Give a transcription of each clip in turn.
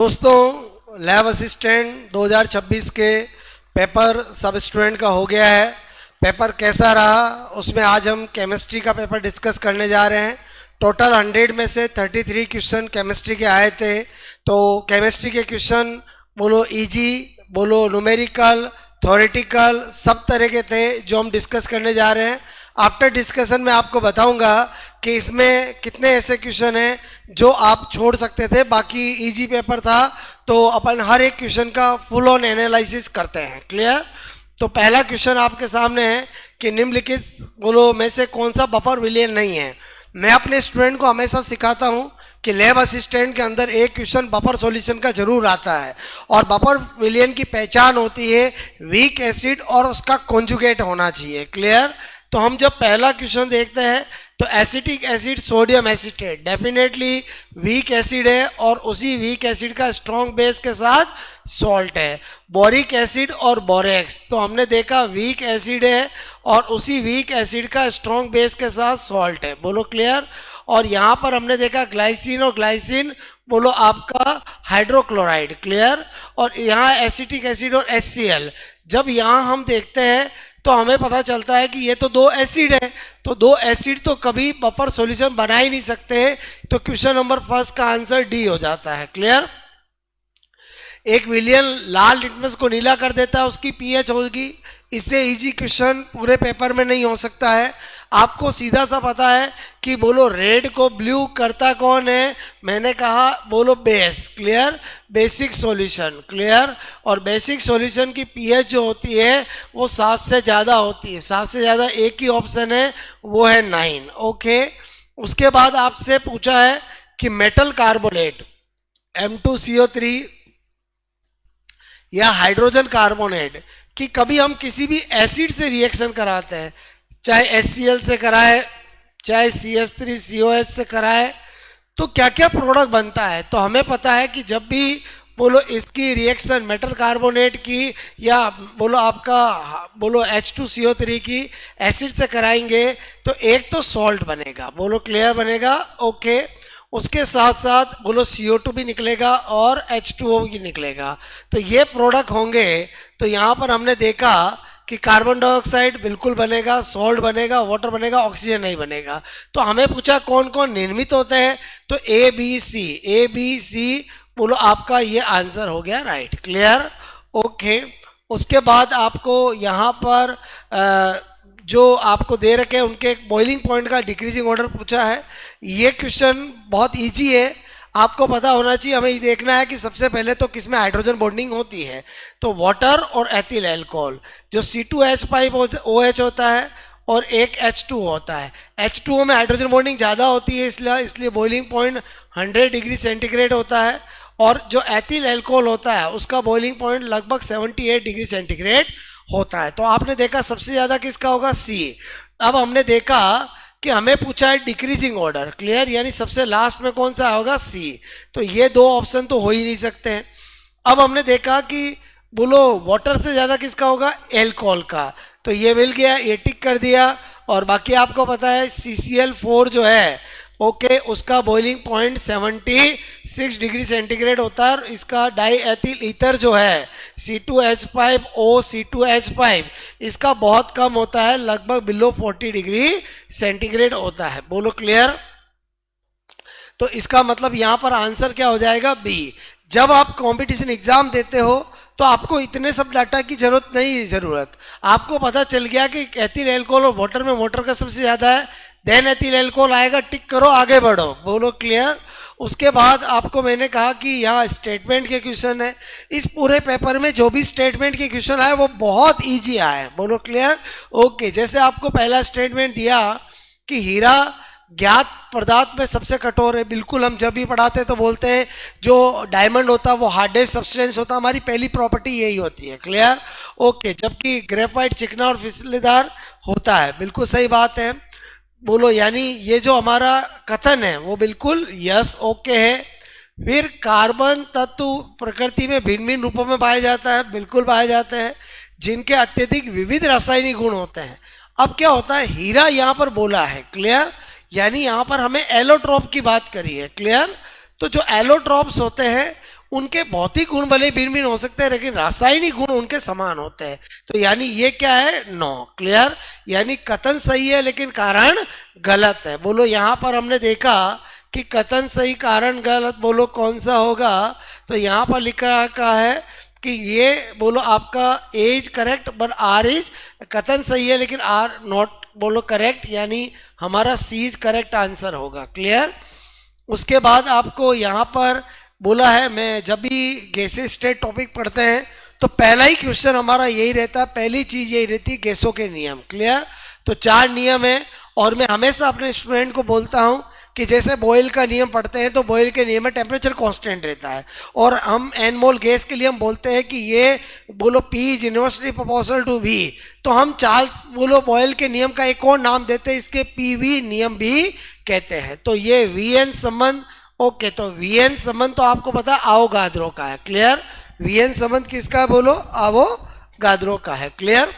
दोस्तों, lab assistant 2026 के paper सब स्टूडेंट का हो गया है। पेपर कैसा रहा उसमें आज हम केमिस्ट्री का पेपर डिस्कस करने जा रहे हैं। टोटल 100 में से 33 क्वेश्चन केमिस्ट्री के आए थे। तो केमिस्ट्री के क्वेश्चन बोलो इजी, बोलो न्यूमेरिकल, थ्योरेटिकल, सब तरह के थे जो हम डिस्कस करने जा रहे हैं। आफ्टर डिस्कशन में आपको बताऊंगा कि इसमें कितने ऐसे क्वेश्चन हैं जो आप छोड़ सकते थे, बाकी इजी पेपर था तो अपन हर एक क्वेश्चन का फुल ऑन एनालिसिस करते हैं। क्लियर? तो पहला क्वेश्चन आपके सामने है कि निम्नलिखित बोलो में से कौन सा बफर विलियन नहीं है। मैं अपने स्टूडेंट को हमेशा सिखाता हूं कि लैब असिस्टेंट के अंदर एक क्वेश्चन बफर सॉल्यूशन का जरूर आता है और बफर विलियन की पहचान होती है वीक एसिड और उसका कॉन्जुगेट होना चाहिए। क्लियर? तो हम जब पहला क्वेश्चन देखते हैं तो acetic acid sodium acetate definitely weak acid है और उसी वीक एसिड का स्ट्रॉन्ग बेस के साथ सॉल्ट है। बोरिक एसिड और बोरेक्स तो हमने देखा वीक एसिड है और उसी वीक एसिड का स्ट्रॉन्ग बेस के साथ सॉल्ट है। बोलो क्लियर? और यहाँ पर हमने देखा ग्लाइसिन और ग्लाइसिन बोलो आपका हाइड्रोक्लोराइड। क्लियर? और यहाँ एसिटिक एसिड और HCl जब यहाँ हम देखते हैं तो हमें पता चलता है कि ये तो दो एसिड है, तो दो एसिड तो कभी बफर सॉल्यूशन बना ही नहीं सकते। तो क्वेश्चन नंबर फर्स्ट का आंसर डी हो जाता है। क्लियर? एक विलियन लाल लिटमस को नीला कर देता है, उसकी पीएच होगी। इससे इजी क्वेश्चन पूरे पेपर में नहीं हो सकता है। आपको सीधा सा पता है कि बोलो रेड को ब्लू करता कौन है, मैंने कहा बोलो base. Clear? Basic solution. Clear? और बेसिक सॉल्यूशन की पीएच जो होती है वो 7 से ज़्यादा होती है। 7 से ज़्यादा एक ही ऑप्शन है, वो है 9। ओके। उसके बाद आपसे पूछा है कि मेटल कार्बोनेट M2CO3 या हाइड्रोजन कार्बोनेट कि कभी हम किसी भी एसिड से रिएक्शन कराते हैं, चाहे HCl से कराए चाहे CH3COH से कराए, तो क्या क्या प्रोडक्ट बनता है। तो हमें पता है कि जब भी बोलो इसकी रिएक्शन मेटल कार्बोनेट की या बोलो आपका बोलो H2CO3 की एसिड से कराएंगे तो एक तो सॉल्ट बनेगा। बोलो क्लियर? बनेगा। ओके। उसके साथ साथ बोलो CO2 भी निकलेगा और H2O भी निकलेगा। तो ये प्रोडक्ट होंगे। तो यहाँ पर हमने देखा कि कार्बन डाइऑक्साइड बिल्कुल बनेगा, सॉल्ट बनेगा, वाटर बनेगा, ऑक्सीजन नहीं बनेगा। तो हमें पूछा कौन कौन निर्मित होते हैं, तो A B C बोलो आपका ये आंसर हो गया राइट। क्लियर? ओके। उसके बाद आपको यहाँ पर जो आपको दे रखे हैं उनके बॉइलिंग पॉइंट का डिक्रीजिंग ऑर्डर पूछा है। ये क्वेश्चन बहुत इजी है, आपको पता होना चाहिए। हमें ये देखना है कि सबसे पहले तो किसमें हाइड्रोजन बॉन्डिंग होती है, तो वाटर और एथिल अल्कोहल। जो C2H5OH होता है और एक H2O होता है। H2O में हाइड्रोजन बॉन्डिंग ज़्यादा होती है, इसलिए बॉइलिंग पॉइंट 100 डिग्री सेंटीग्रेड होता है। और जो एथिल अल्कोहल होता है उसका बॉइलिंग पॉइंट लगभग 78 डिग्री सेंटीग्रेड होता है। तो आपने देखा सबसे ज़्यादा किसका होगा, C। अब हमने देखा कि हमें पूछा है डिक्रीजिंग ऑर्डर। क्लियर? यानी सबसे लास्ट में कौन सा होगा, C। तो ये दो ऑप्शन तो हो ही नहीं सकते हैं। अब हमने देखा कि बोलो वाटर से ज़्यादा किसका होगा, एल्कोहल का। तो ये मिल गया, ये टिक कर दिया। और बाकी आपको पता है CCl4 जो है ओके उसका बॉइलिंग पॉइंट 76 डिग्री सेंटीग्रेड होता है। और इसका डाई एथिल ईथर जो है C2H5O C2H5 इसका बहुत कम होता है, लगभग बिलो 40 डिग्री सेंटीग्रेड होता है। बोलो क्लियर? तो इसका मतलब यहाँ पर आंसर क्या हो जाएगा, B। जब आप कंपटीशन एग्जाम देते हो तो आपको इतने सब डाटा की जरूरत आपको पता चल गया कि एथिल अल्कोहल और वाटर में वाटर का सबसे ज़्यादा है, देन एथिल अल्कोहल आएगा, टिक करो, आगे बढ़ो। बोलो क्लियर? उसके बाद आपको मैंने कहा कि यहाँ स्टेटमेंट के क्वेश्चन है। इस पूरे पेपर में जो भी स्टेटमेंट के क्वेश्चन आए वो बहुत इजी आए। बोलो क्लियर? ओके। जैसे आपको पहला स्टेटमेंट दिया कि हीरा ज्ञात पदार्थ में सबसे कठोर है। बिल्कुल, हम जब भी पढ़ाते हैं तो बोलते हैं जो डायमंड होता है वो हार्डेस्ट सब्सटेंस होता है, हमारी पहली प्रॉपर्टी यही होती है। क्लियर? ओके। जबकि ग्रेफाइट चिकना और फिसलेदार होता है। बिल्कुल सही बात है। बोलो यानी ये जो हमारा कथन है वो बिल्कुल यस ओके है। फिर कार्बन तत्व प्रकृति में भिन्न भिन्न रूपों में पाया जाता है, बिल्कुल पाए जाते हैं, जिनके अत्यधिक विविध रासायनिक गुण होते हैं। अब क्या होता है, हीरा यहाँ पर बोला है। क्लियर? यानी यहाँ पर हमें एलोट्रोप की बात करी है। क्लियर? तो जो एलोट्रोप्स होते हैं उनके भौतिक गुण भले भिन्न भिन्न हो सकते हैं लेकिन रासायनिक गुण उनके समान होते हैं। तो यानी ये क्या है, नो। क्लियर, यानी कथन सही है लेकिन कारण गलत है। बोलो यहाँ पर हमने देखा कि कथन सही कारण गलत, बोलो कौन सा होगा। तो यहाँ पर लिखा का है कि ये बोलो आपका A is correct but R is, कथन सही है लेकिन आर नॉट बोलो करेक्ट, यानी हमारा सी इज करेक्ट आंसर होगा। क्लियर। उसके बाद आपको यहाँ पर बोला है, मैं जब भी गैसेस स्टेट टॉपिक पढ़ते हैं तो पहला ही क्वेश्चन हमारा यही रहता है, पहली चीज यही रहती है गैसों के नियम। क्लियर। तो 4 नियम है और मैं हमेशा अपने स्टूडेंट को बोलता हूँ कि जैसे बॉयल का नियम पढ़ते हैं तो बॉयल के नियम में टेम्परेचर कांस्टेंट रहता है, और हम एन मोल गैस के लिए हम बोलते हैं कि ये बोलो P is inversely proportional to V। तो हम चार्ल्स बोलो बॉयल के नियम का एक और नाम देते हैं, इसके PV नियम भी कहते हैं। तो ये VN संबंध, ओके। तो VN संबंध तो आपको पता है आवोगाद्रो का है। क्लियर। VN संबंध किसका बोलो, आवोगाद्रो का है। क्लियर।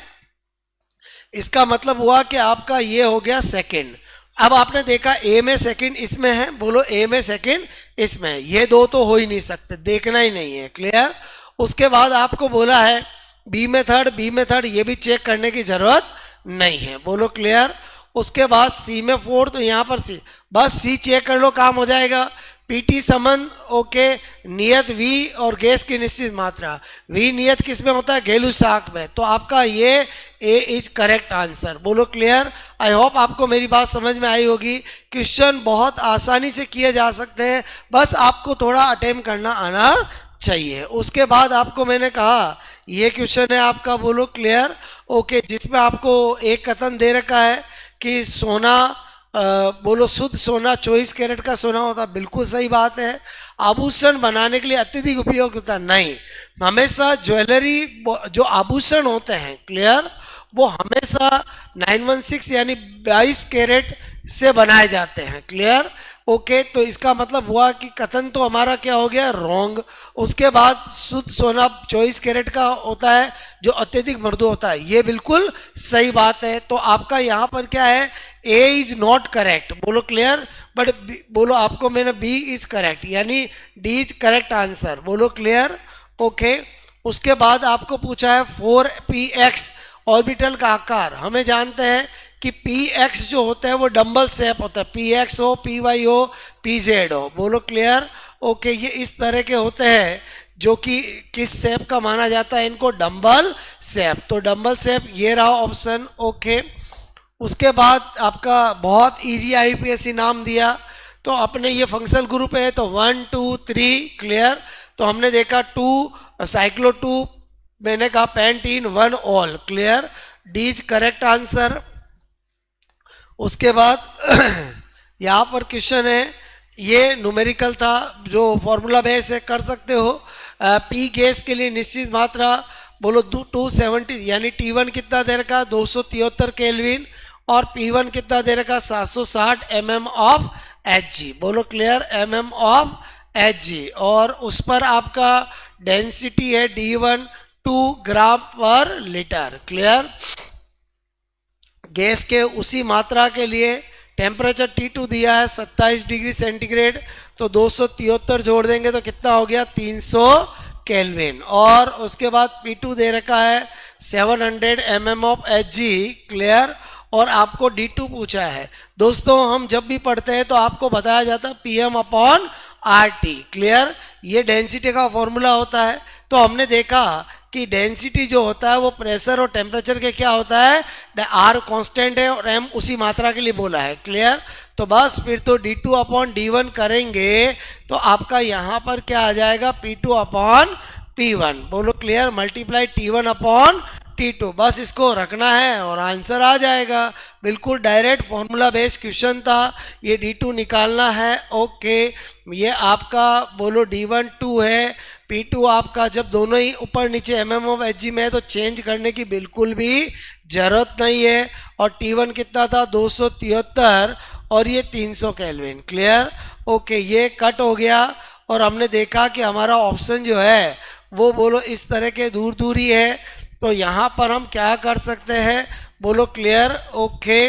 इसका मतलब हुआ कि आपका ये हो गया सेकंड। अब आपने देखा ए में सेकंड इसमें है, बोलो ए में सेकंड इसमें है, ये दो तो हो ही नहीं सकते, देखना ही नहीं है। क्लियर। उसके बाद आपको बोला है बी में थर्ड, ये भी चेक करने की जरूरत नहीं है। बोलो क्लियर। उसके बाद सी में फोर्थ, तो यहाँ पर सी, बस सी चेक कर लो, काम हो जाएगा। पीटी संबंध, ओके। नियत वी और गैस की निश्चित मात्रा, वी नियत किस में होता है, घेलू शाक में। तो आपका ये ए इज करेक्ट आंसर। बोलो क्लियर। आई होप आपको मेरी बात समझ में आई होगी। क्वेश्चन बहुत आसानी से किए जा सकते हैं, बस आपको थोड़ा अटेम्प्ट करना आना चाहिए। उसके बाद आपको मैंने कहा ये क्वेश्चन है आपका, बोलो क्लियर, ओके, जिसमें आपको एक कथन दे रखा है कि सोना बोलो शुद्ध सोना 24 कैरेट का सोना होता, बिल्कुल सही बात है। आभूषण बनाने के लिए अत्यधिक उपयोग होता नहीं, हमेशा ज्वेलरी जो आभूषण होते हैं, क्लियर, वो हमेशा 916 यानी 22 कैरेट से बनाए जाते हैं। Clear, okay. तो इसका मतलब हुआ कि कथन तो हमारा क्या हो गया, रॉन्ग। उसके बाद शुद्ध सोना 24 कैरेट का होता है जो अत्यधिक मृदु होता है, ये बिल्कुल सही बात है। तो आपका यहाँ पर क्या है, ए इज नॉट करेक्ट। बोलो क्लियर। बट बोलो आपको मैंने बी इज करेक्ट, यानी डी इज करेक्ट आंसर। बोलो क्लियर, ओके। उसके बाद आपको पूछा है 4px ऑर्बिटल का आकार। हमें जानते हैं कि px जो होता है वो डंबल शेप होता है, px हो, py हो, pz हो। बोलो क्लियर, ओके। ये इस तरह के होते हैं जो कि किस शेप का माना जाता है, इनको डंबल शेप। तो डंबल शेप ये रहा ऑप्शन, ओके। उसके बाद आपका बहुत इजी आईपीएससी नाम दिया, तो अपने ये फंक्शनल ग्रुप है तो 1 2 3, क्लियर। तो हमने देखा 2 साइक्लो 2, मैंने कहा pentene 1 all, clear, D is correct answer. उसके बाद यहाँ पर क्वेश्चन है, ये न्यूमेरिकल था जो फॉर्मूला बेस है, कर सकते हो। पी गैस के लिए निश्चित मात्रा, बोलो 270 यानी T1 कितना दे रखा, 273 केल्विन, और P1 कितना दे रखा, 760 mm ऑफ Hg। बोलो क्लियर, mm ऑफ Hg। और उस पर आपका डेंसिटी है D1 2 ग्राम पर लीटर। क्लियर। गैस के उसी मात्रा के लिए टेम्परेचर T2 दिया है 27 डिग्री सेंटीग्रेड, तो 273 जोड़ देंगे तो कितना हो गया, 300 केल्विन। और उसके बाद P2 दे रखा है 700 mm ऑफ Hg, क्लियर। और आपको D2 पूछा है। दोस्तों हम जब भी पढ़ते हैं तो आपको बताया जाता है PM/RT, क्लियर, ये डेंसिटी का फॉर्मूला होता है। तो हमने देखा कि डेंसिटी जो होता है वो प्रेशर और टेम्परेचर के क्या होता है, R कांस्टेंट है और M उसी मात्रा के लिए बोला है, क्लियर। तो बस फिर तो D2/D1 करेंगे तो आपका यहाँ पर क्या आ जाएगा, P2/P1। बोलो क्लियर, मल्टीप्लाई T1/T2, बस इसको रखना है और आंसर आ जाएगा। बिल्कुल डायरेक्ट फॉर्मूला बेस्ड क्वेश्चन था, ये D2 निकालना है, ओके। ये आपका बोलो D1 2 है, P2 आपका जब दोनों ही ऊपर नीचे mm ऑफ Hg में है तो चेंज करने की बिल्कुल भी जरूरत नहीं है। और T1 कितना था, 273, और ये 300 केल्विन, क्लियर, ओके। ये कट हो गया और हमने देखा कि हमारा ऑप्शन जो है वो बोलो इस तरह के दूर दूर ही है। तो यहाँ पर हम क्या कर सकते हैं, बोलो क्लियर, ओके।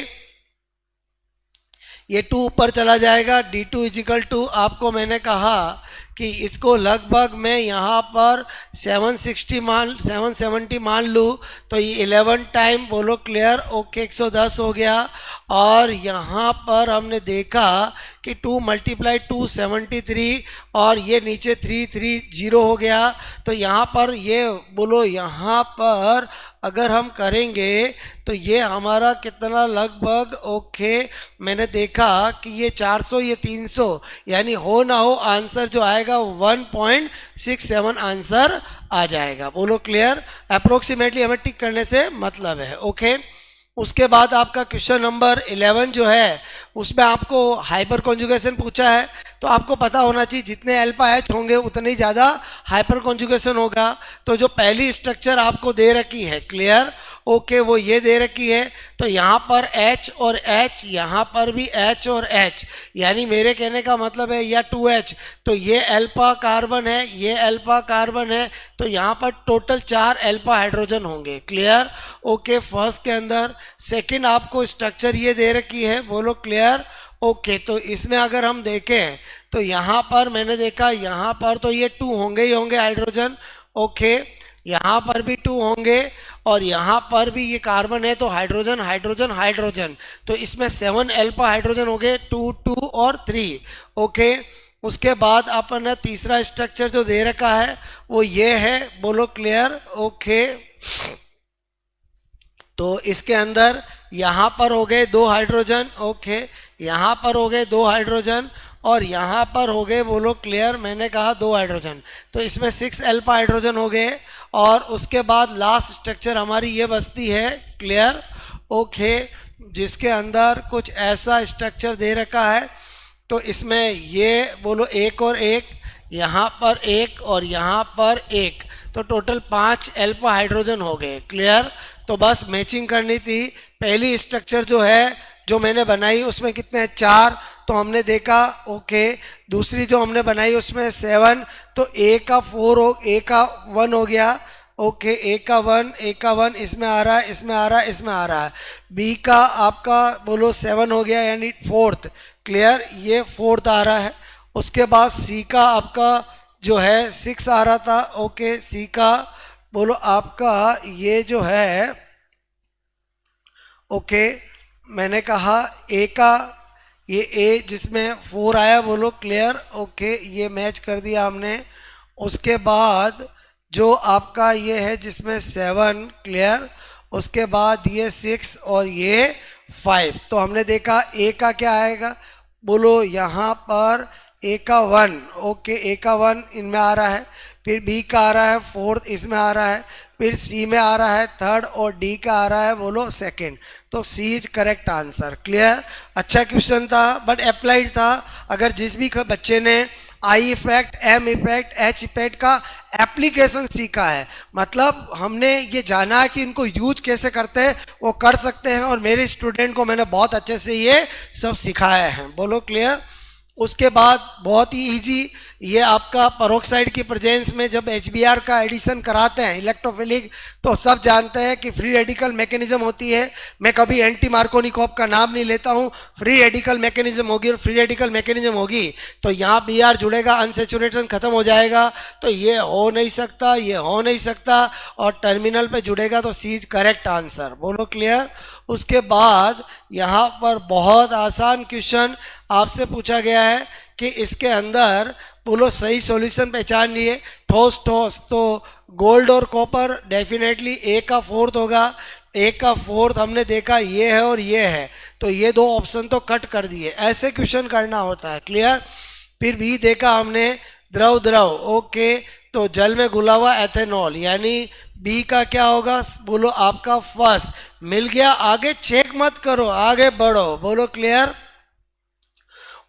ये 2 ऊपर चला जाएगा, D2 इजिकल टू आपको मैंने कहा कि इसको लगभग मैं यहाँ पर 770 मान लूँ तो ये 11 टाइम बोलो क्लियर ओके 110 हो गया। और यहाँ पर हमने देखा कि 2 × 2 73 और ये नीचे 330 हो गया। तो यहाँ पर ये बोलो यहाँ पर अगर हम करेंगे तो ये हमारा कितना लगभग ओके मैंने देखा कि ये 400 ये 300 यानी हो ना हो आंसर जो आएगा 1.67 आंसर आ जाएगा। बोलो क्लियर, अप्रोक्सीमेटली हमें टिक करने से मतलब है ओके। उसके बाद आपका क्वेश्चन नंबर 11 जो है उसमें आपको हाइपर कॉन्जुगेशन पूछा है। तो आपको पता होना चाहिए जितने अल्फा एच होंगे उतने ही ज़्यादा हाइपर कॉन्जुगेशन होगा। तो जो पहली स्ट्रक्चर आपको दे रखी है क्लियर ओके वो ये दे रखी है। तो यहाँ पर H और H, यहाँ पर भी H और H, यानी मेरे कहने का मतलब है या 2H। तो ये अल्फा कार्बन है, ये अल्फा कार्बन है, तो यहाँ पर टोटल 4 अल्फा हाइड्रोजन होंगे क्लियर ओके फर्स्ट के अंदर। सेकंड आपको स्ट्रक्चर ये दे रखी है बोलो क्लियर ओके। तो इसमें अगर हम देखें तो यहाँ पर मैंने देखा यहाँ पर तो ये 2 होंगे ही होंगे हाइड्रोजन ओके, यहाँ पर भी 2 होंगे और यहाँ पर भी ये कार्बन है तो हाइड्रोजन हाइड्रोजन हाइड्रोजन। तो इसमें 7 अल्फा हाइड्रोजन हो गए 2 2 और 3 ओके। उसके बाद अपन ने तीसरा स्ट्रक्चर जो दे रखा है वो ये है बोलो क्लियर ओके। तो इसके अंदर यहाँ पर हो गए 2 हाइड्रोजन ओके, यहाँ पर हो गए 2 हाइड्रोजन और यहाँ पर हो गए बोलो क्लियर मैंने कहा 2 हाइड्रोजन। तो इसमें 6 अल्फा हाइड्रोजन हो गए। और उसके बाद लास्ट स्ट्रक्चर हमारी ये बचती है क्लियर ओके, जिसके अंदर कुछ ऐसा स्ट्रक्चर दे रखा है। तो इसमें ये बोलो 1 और 1, यहाँ पर 1 और यहाँ पर 1, तो टोटल 5 अल्फा हाइड्रोजन हो गए क्लियर। तो बस मैचिंग करनी थी। पहली स्ट्रक्चर जो है जो मैंने बनाई उसमें कितने हैं 4, तो हमने देखा ओके। दूसरी जो हमने बनाई उसमें 7, तो A का 4 हो, A का 1 हो गया ओके, A का 1 इसमें आ रहा है, इसमें आ रहा है, इसमें आ रहा है। B का आपका बोलो 7 हो गया यानी 4th क्लियर, ये 4th आ रहा है। उसके बाद C का आपका जो है 6 आ रहा था ओके, C का बोलो आपका ये जो है ओके मैंने कहा A का ये A जिसमें 4 आया बोलो क्लियर ओके, ये मैच कर दिया हमने। उसके बाद जो आपका ये है जिसमें 7 क्लियर, उसके बाद ये 6 और ये 5। तो हमने देखा A का क्या आएगा बोलो यहाँ पर A का 1 ओके, A का 1 इनमें आ रहा है, फिर B का आ रहा है 4th इसमें आ रहा है, फिर C में आ रहा है 3rd और D का आ रहा है बोलो 2nd। तो C is correct answer clear. अच्छा क्वेश्चन था बट अप्लाइड था। अगर जिस भी बच्चे ने I effect, M effect, H effect का एप्लीकेशन सीखा है, मतलब हमने ये जाना है कि इनको यूज कैसे करते हैं वो कर सकते हैं, और मेरे स्टूडेंट को मैंने बहुत अच्छे से ये सब सिखाया है बोलो क्लियर। उसके बाद बहुत ही इजी ये आपका पेरोक्साइड की प्रेजेंस में जब HBr का एडिशन कराते हैं इलेक्ट्रोफिलिक, तो सब जानते हैं कि फ्री रेडिकल मैकेनिज्म होती है। मैं कभी एंटी मार्कोनिकॉव का नाम नहीं लेता हूँ, फ्री रेडिकल मैकेनिज्म होगी, और फ्री रेडिकल मैकेनिज्म होगी तो यहाँ Br जुड़ेगा, अनसेचुरेशन खत्म हो जाएगा, तो ये हो नहीं सकता, ये हो नहीं सकता, और टर्मिनल पे जुड़ेगा, तो सी इज करेक्ट आंसर बोलो क्लियर। उसके बाद यहाँ पर बहुत आसान क्वेश्चन आपसे पूछा गया है कि इसके अंदर बोलो सही सॉल्यूशन पहचान लिए, ठोस ठोस, तो गोल्ड और कॉपर डेफिनेटली A का 4th होगा। A का 4th हमने देखा ये है और ये है, तो ये 2 ऑप्शन तो कट कर दिए, ऐसे क्वेश्चन करना होता है क्लियर। फिर B देखा हमने द्रव द्रव ओके, तो जल में घुला हुआ एथेनॉल, यानी B का क्या होगा बोलो आपका फर्स्ट मिल गया। आगे चेक मत करो, आगे बढ़ो बोलो क्लियर।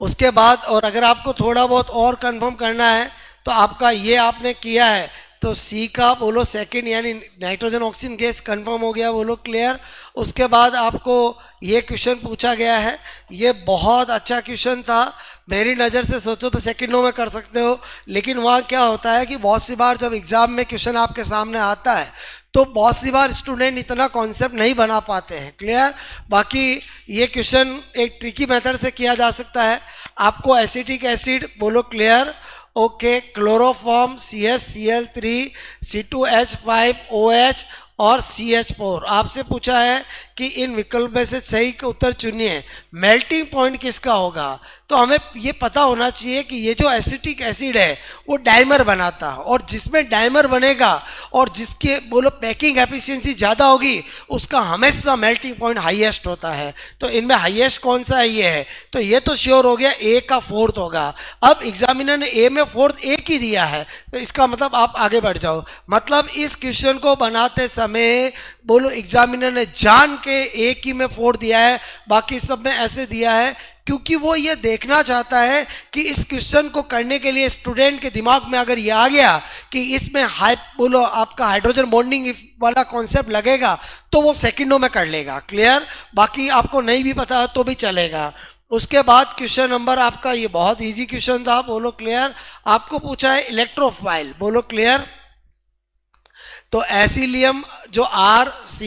उसके बाद और अगर आपको थोड़ा बहुत और कंफर्म करना है तो आपका ये आपने किया है, तो C का बोलो 2nd यानी नाइट्रोजन ऑक्सीजन गैस कंफर्म हो गया बोलो क्लियर। उसके बाद आपको ये क्वेश्चन पूछा गया है, ये बहुत अच्छा क्वेश्चन था, मेरी नज़र से सोचो तो सेकंडों में कर सकते हो, लेकिन वहाँ क्या होता है कि बहुत सी बार जब एग्ज़ाम में क्वेश्चन आपके सामने आता है तो बहुत सी बार स्टूडेंट इतना कॉन्सेप्ट नहीं बना पाते हैं क्लियर। बाकी ये क्वेश्चन एक ट्रिकी मेथड से किया जा सकता है। आपको एसिटिक एसिड बोलो clear okay, chloroform CsCl3 C2H5OH और CH4। आपसे पूछा है कि इन विकल्प में से सही उत्तर चुनिए, मेल्टिंग पॉइंट किसका होगा। तो हमें ये पता होना चाहिए कि ये जो एसिटिक एसिड है वो डाइमर बनाता है, और जिसमें डाइमर बनेगा और जिसके बोलो पैकिंग एफिशिएंसी ज़्यादा होगी उसका हमेशा मेल्टिंग पॉइंट हाईएस्ट होता है। तो इनमें हाईएस्ट कौन सा है, ये है। तो ये तो श्योर हो गया, ए का 4th होगा। अब एग्जामिनर ने ए में 4th एक ही दिया है, तो इसका मतलब आप आगे बढ़ जाओ। मतलब इस क्वेश्चन को बनाते समय बोलो एग्जामिनर ने जान के एक ही में 4 दिया है, बाकी सब में ऐसे दिया है क्योंकि वो ये देखना चाहता है कि इस क्वेश्चन को करने के लिए स्टूडेंट के दिमाग में अगर ये आ गया कि इसमें बोलो आपका हाइड्रोजन बॉन्डिंग वाला कॉन्सेप्ट लगेगा तो वो सेकंडों में कर लेगा। क्लियर? बाकी आपको नहीं भी पता तो भी चलेगा। उसके बाद क्वेश्चन नंबर आपका ये बहुत इजी क्वेश्चन था, बोलो क्लियर। आपको पूछा है इलेक्ट्रोफाइल, बोलो क्लियर। तो एसिलियम जो Rc+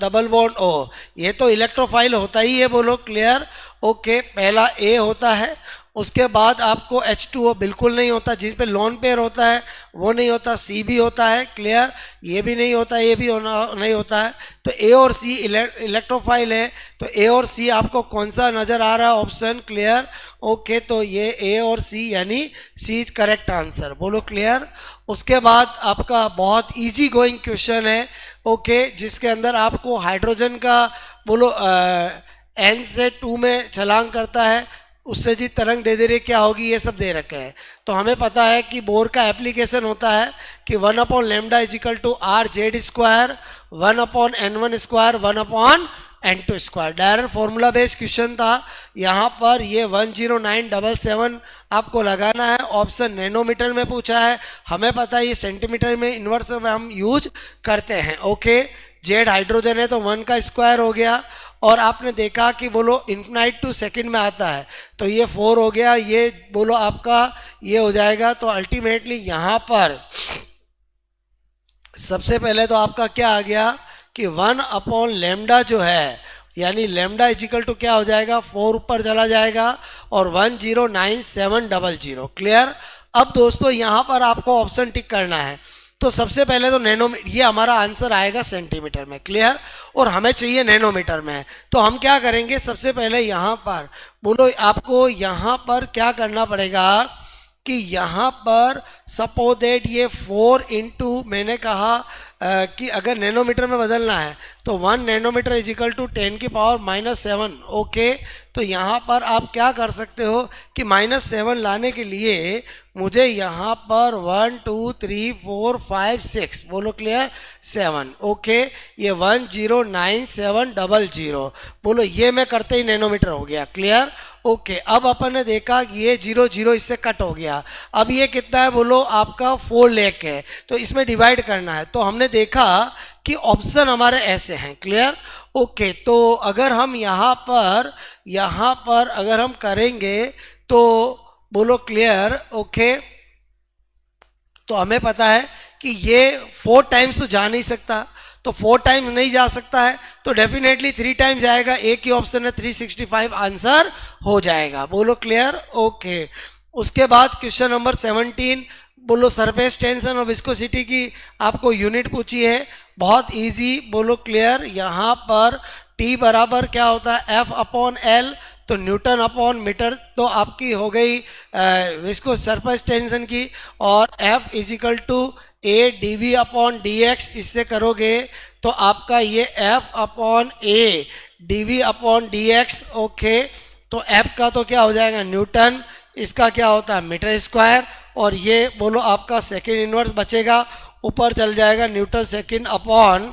डबल बॉन्ड O, ये तो इलेक्ट्रोफाइल होता ही है, बोलो क्लियर। ओके, पहला A होता है। उसके बाद आपको H2O बिल्कुल नहीं होता, जिस पे लोन पेयर होता है वो नहीं होता। C भी होता है, क्लियर। ये भी नहीं होता, ये भी नहीं होता है। तो A और C इलेक्ट्रोफाइल है। तो A और C आपको कौन सा नज़र आ रहा है ऑप्शन, क्लियर। ओके, तो ये A और C यानी C इज करेक्ट आंसर, बोलो क्लियर। उसके बाद आपका बहुत इजी गोइंग क्वेश्चन है, ओके, जिसके अंदर आपको हाइड्रोजन का बोलो N से 2 में छलांग करता है, उससे जी तरंग दे दे रही क्या होगी, ये सब दे रखे हैं। तो हमें पता है कि बोर का एप्लीकेशन होता है कि 1/λ = RZ², 1/N1², 1/N2²। Direct formula based question था। यहाँ पर ये 10977 आपको लगाना है। ऑप्शन नैनोमीटर में पूछा है, हमें पता है ये सेंटीमीटर में इन्वर्स में हम यूज करते हैं। ओके, जेड हाइड्रोजन है तो 1 का स्क्वायर हो गया, और आपने देखा कि बोलो इन्फिनाइट टू सेकंड में आता है, तो ये 4 हो गया, ये बोलो आपका ये हो जाएगा। तो अल्टीमेटली यहाँ पर सबसे पहले तो आपका क्या आ गया कि 1/λ जो है, यानी लैम्डा = क्या हो जाएगा, 4 ऊपर चला जाएगा और 109700। क्लियर? अब दोस्तों यहाँ पर आपको ऑप्शन टिक करना है। तो सबसे पहले तो नैनोमीटर, ये हमारा आंसर आएगा सेंटीमीटर में, क्लियर, और हमें चाहिए नैनोमीटर में। तो हम क्या करेंगे, सबसे पहले यहाँ पर बोलो आपको यहाँ पर क्या करना पड़ेगा कि यहाँ पर सपोज दैट ये 4 इंटू मैंने कहा कि अगर नैनोमीटर में बदलना है तो 1 नैनोमीटर = 10⁻⁻7। ओके, तो यहाँ पर आप क्या कर सकते हो कि -7 लाने के लिए मुझे यहाँ पर 1 2 3 4 5 6 बोलो क्लियर 7। ओके, ये 109700 बोलो, ये मैं करते ही नैनोमीटर हो गया, क्लियर। ओके, अब अपन ने देखा कि ये 0 0 इससे कट हो गया। अब ये कितना है, बोलो आपका 4 लाख है, तो इसमें डिवाइड करना है। तो हमने देखा कि ऑप्शन हमारे ऐसे हैं, क्लियर। ओके, तो अगर हम यहाँ पर अगर हम करेंगे तो बोलो क्लियर। ओके, तो हमें पता है कि ये 4 टाइम्स तो जा नहीं सकता, तो 4 टाइम्स नहीं जा सकता है तो डेफिनेटली 3 टाइम्स जाएगा। एक ही ऑप्शन है 365 आंसर हो जाएगा, बोलो क्लियर। ओके, उसके बाद क्वेश्चन नंबर 17 बोलो सरफेस टेंशन और विस्कोसिटी की आपको यूनिट पूछी है, बहुत इजी, बोलो क्लियर। यहाँ पर T बराबर क्या होता है, F/L, तो न्यूटन अपॉन मीटर तो आपकी हो गई विस्को सरफेस टेंशन की, और F = AdV/dx, इससे करोगे तो आपका ये F/A dV/dx। ओके, तो F का तो क्या हो जाएगा न्यूटन, इसका क्या होता है मीटर स्क्वायर, और ये बोलो आपका सेकेंड इनवर्स बचेगा, ऊपर चल जाएगा newton second upon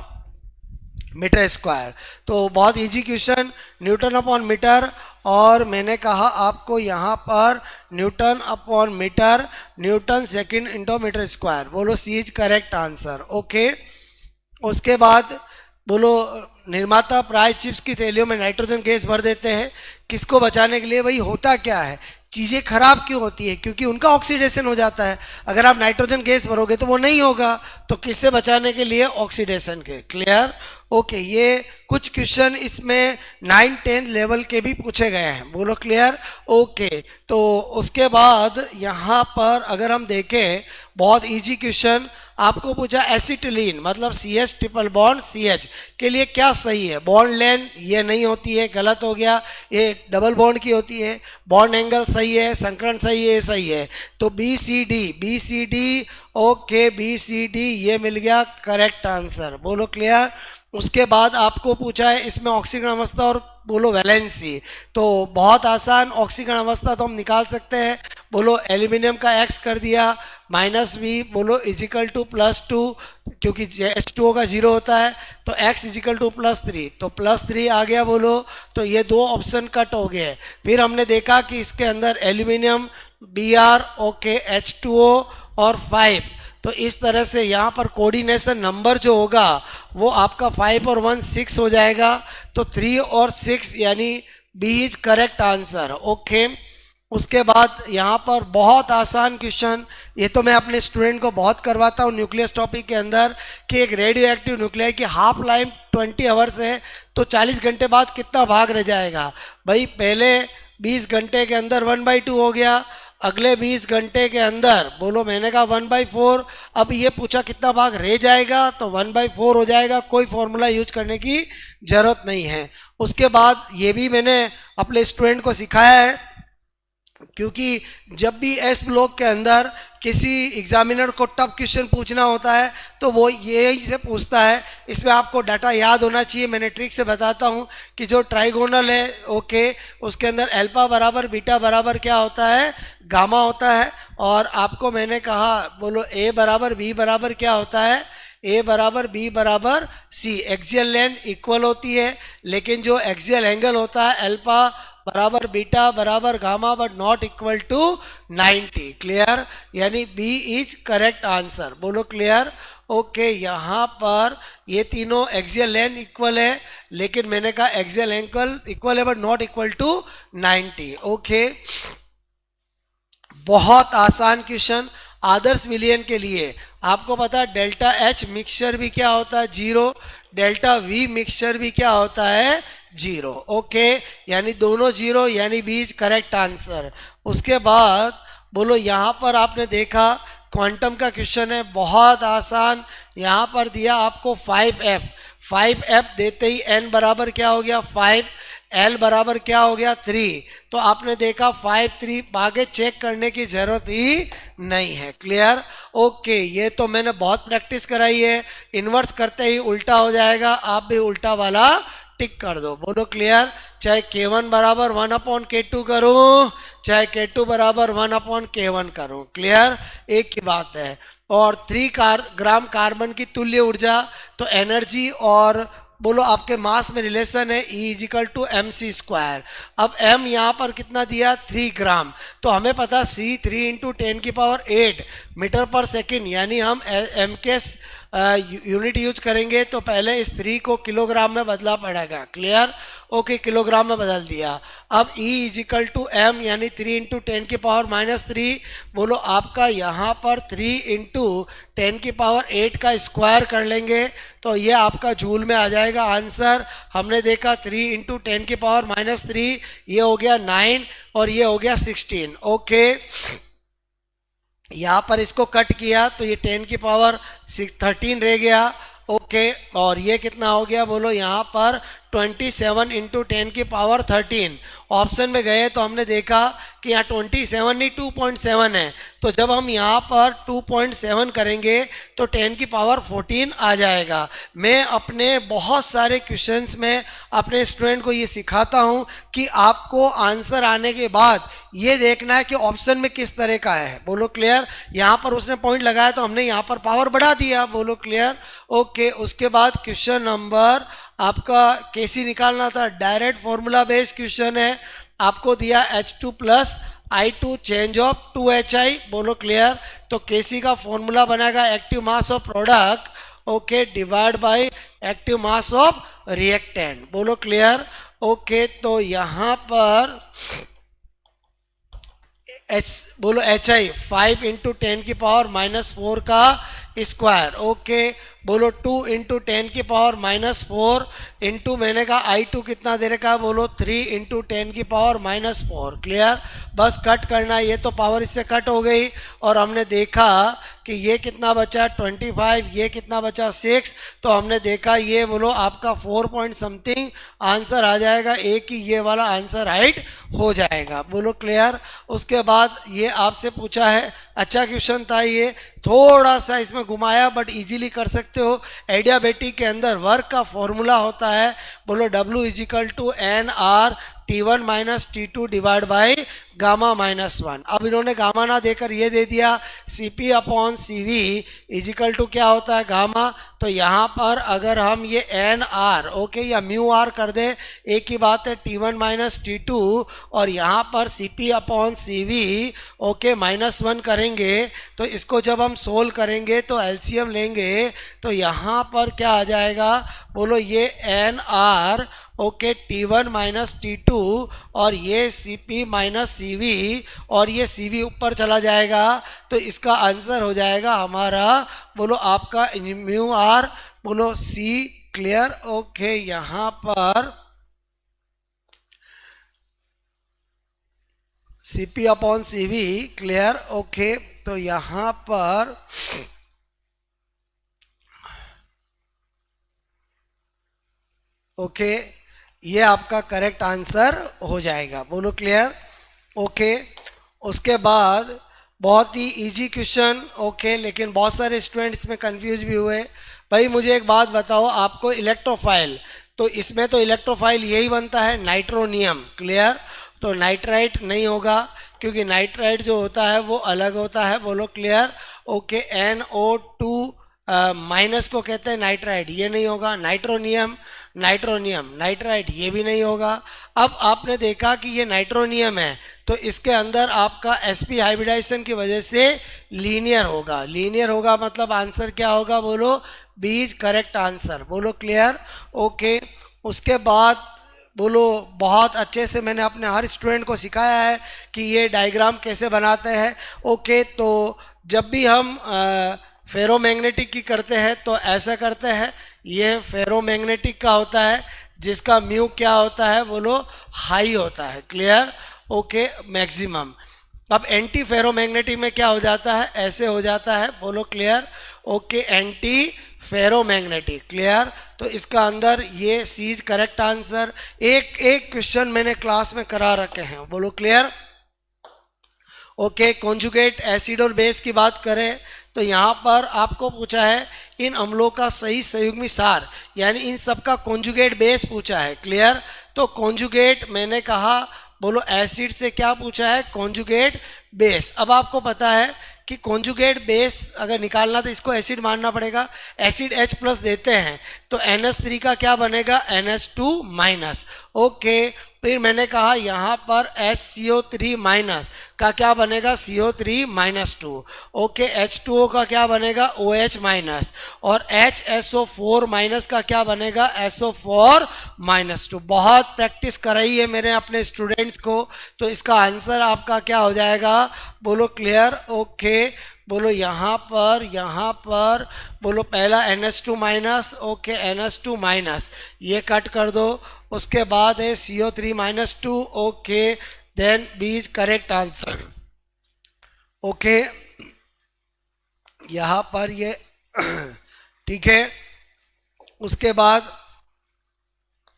metre square. तो बहुत easy question, newton upon metre, और मैंने कहा आपको यहाँ पर newton upon metre, newton second into metre square, बोलो C is correct answer. Okay, उसके बाद बोलो निर्माता प्राय चिप्स की थैलियों में नाइट्रोजन गैस भर देते हैं, किसको बचाने के लिए। भाई होता क्या है चीज़ें खराब क्यों होती है? क्योंकि उनका ऑक्सीडेशन हो जाता है। अगर आप नाइट्रोजन गैस भरोगे तो वो नहीं होगा, तो किससे बचाने के लिए? ऑक्सीडेशन के। क्लियर? ओके, ये कुछ क्वेश्चन इसमें 9-10 लेवल के भी पूछे गए हैं। बोलो क्लियर? ओके, तो उसके बाद यहाँ पर अगर हम देखें, बहुत इजी क्वेश्चन आपको पूछा, एसिटिलीन मतलब CH ट्रिपल बॉन्ड CH के लिए क्या सही है? बॉन्ड लेंथ ये नहीं होती है, गलत हो गया, ये डबल बॉन्ड की होती है। बॉन्ड एंगल सही है, संकरण सही है, सही है। तो BCD ओके, BCD ये मिल गया करेक्ट आंसर। बोलो क्लियर? उसके बाद आपको पूछा है इसमें ऑक्सीकरण अवस्था और बोलो वैलेंसी, तो बहुत आसान, ऑक्सीकरण अवस्था तो हम निकाल सकते हैं। बोलो एल्यूमिनियम का X कर दिया -V, बोलो इजिकल टू +2, क्योंकि H2O का 0 होता है, तो X इजिकल टू +3, तो +3 आ गया। बोलो, तो ये दो ऑप्शन कट हो गए। फिर हमने देखा कि इसके अंदर एल्यूमिनियम Br ओके, H2O और 5, तो इस तरह से यहाँ पर कोऑर्डिनेशन नंबर जो होगा वो आपका 5 और 1 6 हो जाएगा, तो 3 और 6 यानी B is correct answer. Okay, उसके बाद यहाँ पर बहुत आसान क्वेश्चन, ये तो मैं अपने स्टूडेंट को बहुत करवाता हूँ न्यूक्लियस टॉपिक के अंदर, कि एक रेडियो एक्टिव न्यूक्लियाई की हाफ लाइफ 20 आवर्स है, तो 40 घंटे बाद कितना भाग रह जाएगा? भाई पहले 20 घंटे के अंदर 1/2 हो गया, अगले 20 घंटे के अंदर बोलो, मैंने कहा 1/4, अब ये पूछा कितना भाग रह जाएगा, तो 1/4 हो जाएगा, कोई फॉर्मूला यूज करने की जरूरत नहीं है। उसके बाद ये भी मैंने अपने स्टूडेंट को सिखाया है, क्योंकि जब भी एस ब्लॉक के अंदर किसी एग्जामिनर को टफ क्वेश्चन पूछना होता है तो वो यही से पूछता है, इसमें आपको डाटा याद होना चाहिए। मैंने ट्रिक से बताता हूँ कि जो ट्राइगोनल है ओके, उसके अंदर अल्फा बराबर बीटा बराबर क्या होता है? गामा होता है। और आपको मैंने कहा बोलो ए बराबर बी बराबर क्या होता है? ए बराबर बी बराबर सी। एक्सियल लेंथ इक्वल होती है, लेकिन जो एक्सियल एंगल होता है अल्फा बराबर बीटा बराबर gamma but not equal to 90। Clear? यानी बी इज करेक्ट आंसर। बोलो क्लियर? ओके, यहाँ पर ये तीनों एक्सियल लेंथ इक्वल है, लेकिन मैंने कहा एक्सियल एंगल इक्वल है but not equal to 90। Okay, बहुत आसान क्वेश्चन, आदर्श विलयन के लिए आपको पता है डेल्टा H मिक्सचर भी क्या होता है? 0। डेल्टा V मिक्सचर भी क्या होता है? 0। ओके, यानी दोनों 0, यानी बी इज करेक्ट आंसर। उसके बाद बोलो, यहाँ पर आपने देखा क्वांटम का क्वेश्चन है, बहुत आसान। यहाँ पर दिया आपको 5f देते ही n बराबर क्या हो गया? 5, L बराबर क्या हो गया? 3। तो आपने देखा 5 3, आगे चेक करने की जरूरत ही नहीं है। क्लियर? ओके, ये तो मैंने बहुत प्रैक्टिस कराई है, इन्वर्स करते ही उल्टा हो जाएगा, आप भी उल्टा वाला टिक कर दो। बोलो क्लियर? चाहे K1 बराबर 1/K2 करूं, चाहे K2 बराबर 1/K1 करूं, क्लियर? एक ही बात है। और 3 ग्राम कार्बन की तुल्य ऊर्जा, तो एनर्जी और बोलो आपके मास में रिलेशन है E इजिकल टू mc²। अब m यहाँ पर कितना दिया? 3 ग्राम, तो हमें पता C 3 × 10⁸ मीटर पर सेकेंड, यानी हम m के यूनिट यूज करेंगे, तो पहले इस 3 को किलोग्राम में बदला पड़ेगा। क्लियर? ओके, किलोग्राम में बदल दिया। अब E इजिकल टू m यानी 3 × 10⁻³ बोलो आपका यहाँ पर 3 × 10⁸ का स्क्वायर कर लेंगे, तो ये आपका जूल में आ जाएगा आंसर। हमने देखा 3 × 10⁻³ ये हो गया 9 और ये हो गया 16। ओके, यहाँ पर इसको कट किया तो ये 10⁻13 रह गया। ओके, और ये कितना हो गया? बोलो यहाँ पर 27 × 10⁻13। ऑप्शन में गए तो हमने देखा कि यहाँ 27 नहीं 2.7 है, तो जब हम यहाँ पर 2.7 करेंगे तो 10⁻14 आ जाएगा। मैं अपने बहुत सारे क्वेश्चंस में अपने स्टूडेंट को ये सिखाता हूँ कि आपको आंसर आने के बाद ये देखना है कि ऑप्शन में किस तरह का है। बोलो क्लियर? यहाँ पर उसने पॉइंट लगाया तो हमने यहाँ पर पावर बढ़ा दिया। बोलो क्लियर? ओके, उसके बाद क्वेश्चन नंबर आपका कैसी निकालना था? डायरेक्ट फॉर्मूला बेस्ड क्वेश्चन है। आपको दिया H2 + I2 change of 2HI। बोलो क्लियर? तो केसी का फॉर्मूला बनेगा active mass of product okay divide by active mass of reactant. बोलो क्लियर? ओके, तो यहाँ पर एच बोलो एच आई 5 इंटू 10 की पावर -4 का स्क्वायर। ओके, बोलो 2 इंटू 10 की पावर -4 इंटू मैंने कहा I2 कितना दे रखा है, बोलो 3 इंटू 10 की पावर -4। क्लियर, बस कट करना है, ये तो पावर इससे कट हो गई और हमने देखा कि ये कितना बचा 25, ये कितना बचा 6, तो हमने देखा ये बोलो आपका 4 पॉइंट समथिंग आंसर आ जाएगा, एक ही ये वाला आंसर राइट हो जाएगा। बोलो क्लियर। उसके बाद ये आपसे पूछा है, अच्छा क्वेश्चन था ये, थोड़ा सा इसमें घुमाया बट इजीली कर सकते हो। एडियाबेटिक के अंदर वर्क का फॉर्मूला होता है, बोलो W = NR T1 minus T2 divide by gamma -1। अब इन्होंने गामा ना देकर ये दे दिया CP/CV इजिकल टू क्या होता है गामा, तो यहाँ पर अगर हम ये NR ओके या μR कर दे, एक ही बात है, T1 माइनस T2 और यहाँ पर CP/CV ओके -1 करेंगे, तो इसको जब हम सोल्व करेंगे तो LCM लेंगे तो यहाँ पर क्या आ जाएगा, बोलो ये NR okay T1 minus T2 और ये CP माइनस CV और ये CV ऊपर चला जाएगा, तो इसका आंसर हो जाएगा हमारा बोलो आपका μR बोलो C। क्लियर। ओके, यहाँ पर CP/CV क्लियर। ओके, तो यहाँ पर ओके ये आपका करेक्ट आंसर हो जाएगा। बोलो क्लियर। ओके, उसके बाद बहुत ही इजी क्वेश्चन ओके, लेकिन बहुत सारे स्टूडेंट्स में कंफ्यूज भी हुए। भाई मुझे एक बात बताओ, आपको इलेक्ट्रोफाइल, तो इसमें तो इलेक्ट्रोफाइल यही बनता है नाइट्रोनियम। क्लियर, तो नाइट्राइट नहीं होगा क्योंकि नाइट्राइट जो होता है वो अलग होता है। बोलो क्लियर। ओके, NO2 माइनस को कहते हैं नाइट्राइट, ये नहीं होगा। नाइट्रोनियम नाइट्राइट ये भी नहीं होगा। अब आपने देखा कि ये नाइट्रोनियम है तो इसके अंदर आपका sp हाइब्रिडाइजेशन की वजह से लीनियर होगा। लीनियर होगा मतलब आंसर क्या होगा, बोलो बीज करेक्ट आंसर। बोलो क्लियर। ओके, उसके बाद बोलो बहुत अच्छे से मैंने अपने हर स्टूडेंट को सिखाया है कि ये डायग्राम कैसे बनाते हैं। ओके, तो जब भी हम फेरोमैग्नेटिक की करते हैं तो ऐसा करते हैं, ये फेरोमैग्नेटिक का होता है जिसका म्यू क्या होता है, बोलो हाई होता है। क्लियर। Okay, maximum. अब एंटी फेरोमैग्नेटिक में क्या हो जाता है, ऐसे हो जाता है। बोलो clear. Okay, anti ferromagnetic. Clear, तो इसका अंदर ये सीज करेक्ट आंसर। एक एक क्वेश्चन मैंने क्लास में करा रखे हैं। बोलो क्लियर। ओके, कॉन्जुगेट एसिड और बेस की बात करें तो यहाँ पर आपको पूछा है इन अम्लों का सही संयुग्मी सार, यानी इन सब का कॉन्जुगेट बेस पूछा है। क्लियर, तो कॉन्जुगेट मैंने कहा बोलो एसिड से क्या पूछा है, कॉन्जुगेट बेस। अब आपको पता है कि कॉन्जुगेट बेस अगर निकालना तो इसको एसिड मानना पड़ेगा। एसिड H+ देते हैं तो NH3 का क्या बनेगा, NH2-। ओके, फिर मैंने कहा यहाँ पर HCO3- का क्या बनेगा, CO3-2। ओके, H2O का क्या बनेगा, OH- और HSO4- का क्या बनेगा, SO4-2। बहुत प्रैक्टिस कराई है मेरे अपने स्टूडेंट्स को, तो इसका आंसर आपका क्या हो जाएगा, बोलो क्लियर। ओके, बोलो यहाँ पर बोलो पहला NH2-। ओके, NH2- ये कट कर दो। उसके बाद है CO3-2। ओके, देन बीज करेक्ट आंसर। ओके, यहाँ पर ये ठीक है। उसके बाद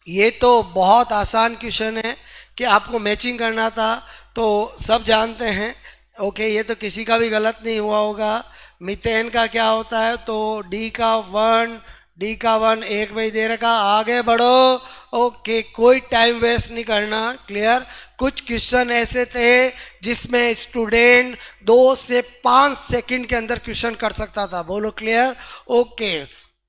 ये तो बहुत आसान क्वेश्चन है कि आपको मैचिंग करना था, तो सब जानते हैं। ओके, ये तो किसी का भी गलत नहीं हुआ होगा। मीथेन का क्या होता है, तो D का 1 एक में दे रखा, आगे बढ़ो। ओके, कोई टाइम वेस्ट नहीं करना। क्लियर। कुछ क्वेश्चन ऐसे थे जिसमें स्टूडेंट 2 से 5 सेकंड के अंदर क्वेश्चन कर सकता था। बोलो क्लियर। ओके,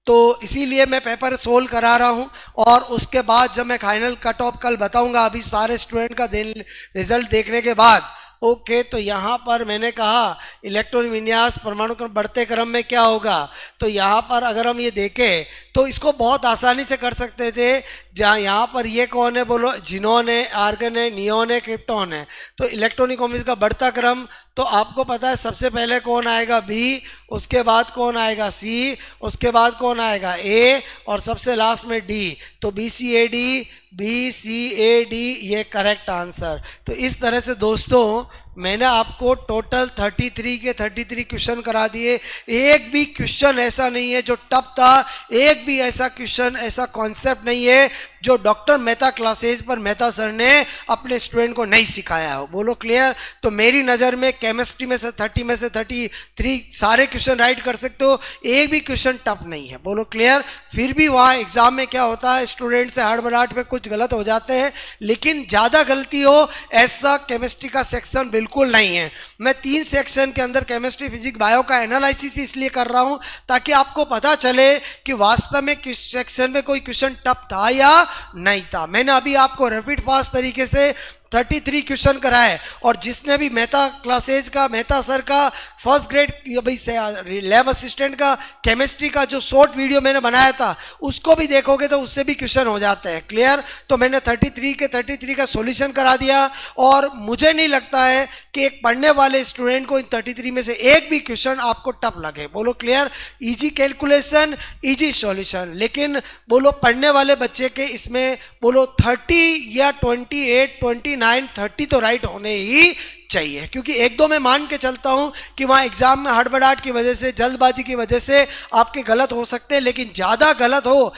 तो इसीलिए मैं पेपर सोल्व करा रहा हूँ और उसके बाद जब मैं फाइनल कट ऑफ कल बताऊंगा, अभी सारे स्टूडेंट का रिजल्ट देखने के बाद। ओके, तो यहाँ पर मैंने कहा इलेक्ट्रॉन विन्यास परमाणु क्रम बढ़ते क्रम में क्या होगा, तो यहाँ पर अगर हम ये देखें तो इसको बहुत आसानी से कर सकते थे। जहाँ यहाँ पर ये कौन है बोलो, जिनोन है, आर्गन है, नियोन है, क्रिप्टॉन है। तो इलेक्ट्रॉनिक कॉम्बिनेशन का बढ़ता क्रम तो आपको पता है सबसे पहले कौन आएगा, बी, उसके बाद कौन आएगा, सी, उसके बाद कौन आएगा, ए, और सबसे लास्ट में डी। तो B C A D, B C A D, ये करेक्ट आंसर। तो इस तरह से दोस्तों मैंने आपको टोटल 33 के 33 क्वेश्चन करा दिए। एक भी क्वेश्चन ऐसा नहीं है जो टफ था, एक भी ऐसा क्वेश्चन, ऐसा कॉन्सेप्ट नहीं है जो डॉक्टर मेहता क्लासेज पर मेहता सर ने अपने स्टूडेंट को नहीं सिखाया हो। बोलो क्लियर। तो मेरी नज़र में केमिस्ट्री में से 30 में से 33 सारे क्वेश्चन राइट कर सकते हो, एक भी क्वेश्चन टफ नहीं है। बोलो क्लियर। फिर भी वहाँ एग्जाम में क्या होता है, स्टूडेंट से हड़बड़ाहट में कुछ गलत हो जाते हैं, लेकिन ज़्यादा गलती हो ऐसा केमिस्ट्री का सेक्शन बिल्कुल नहीं है। मैं 3 सेक्शन के अंदर केमिस्ट्री, फिजिक्स, बायो का एनालिसिस इसलिए कर रहा हूँ ताकि आपको पता चले कि वास्तव में किस सेक्शन में कोई क्वेश्चन टफ था या नहीं था। मैंने अभी आपको रैपिड फास्ट तरीके से 33 क्वेश्चन कराए, और जिसने भी मेहता क्लासेज का, मेहता सर का फर्स्ट ग्रेड भाई लैब असिस्टेंट का केमिस्ट्री का जो शॉर्ट वीडियो मैंने बनाया था उसको भी देखोगे तो उससे भी क्वेश्चन हो जाते हैं। क्लियर। तो मैंने 33 के 33 का सॉल्यूशन करा दिया, और मुझे नहीं लगता है कि एक पढ़ने वाले स्टूडेंट को इन 33 में से एक भी क्वेश्चन आपको टफ लगे। बोलो clear. Easy calculation, easy solution, लेकिन बोलो पढ़ने वाले बच्चे के इसमें बोलो 30 या 28, 29, 30 तो राइट होने ही चाहिए, क्योंकि एक दो मैं मान के चलता हूं कि वहां एग्जाम में हड़बड़ाहट की वजह से, जल्दबाजी की वजह से आपके गलत हो सकते हैं, लेकिन ज्यादा गलत हो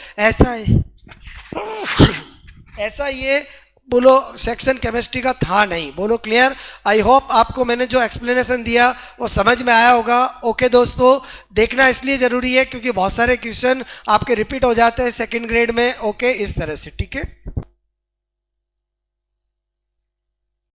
ऐसा ये बोलो सेक्शन केमिस्ट्री का था नहीं। बोलो क्लियर। आई होप आपको मैंने जो एक्सप्लेनेशन दिया वो समझ में आया होगा। ओके दोस्तों, देखना इसलिए ज़रूरी है क्योंकि बहुत सारे क्वेश्चन आपके रिपीट हो जाते हैं सेकंड ग्रेड में। ओके, इस तरह से ठीक है।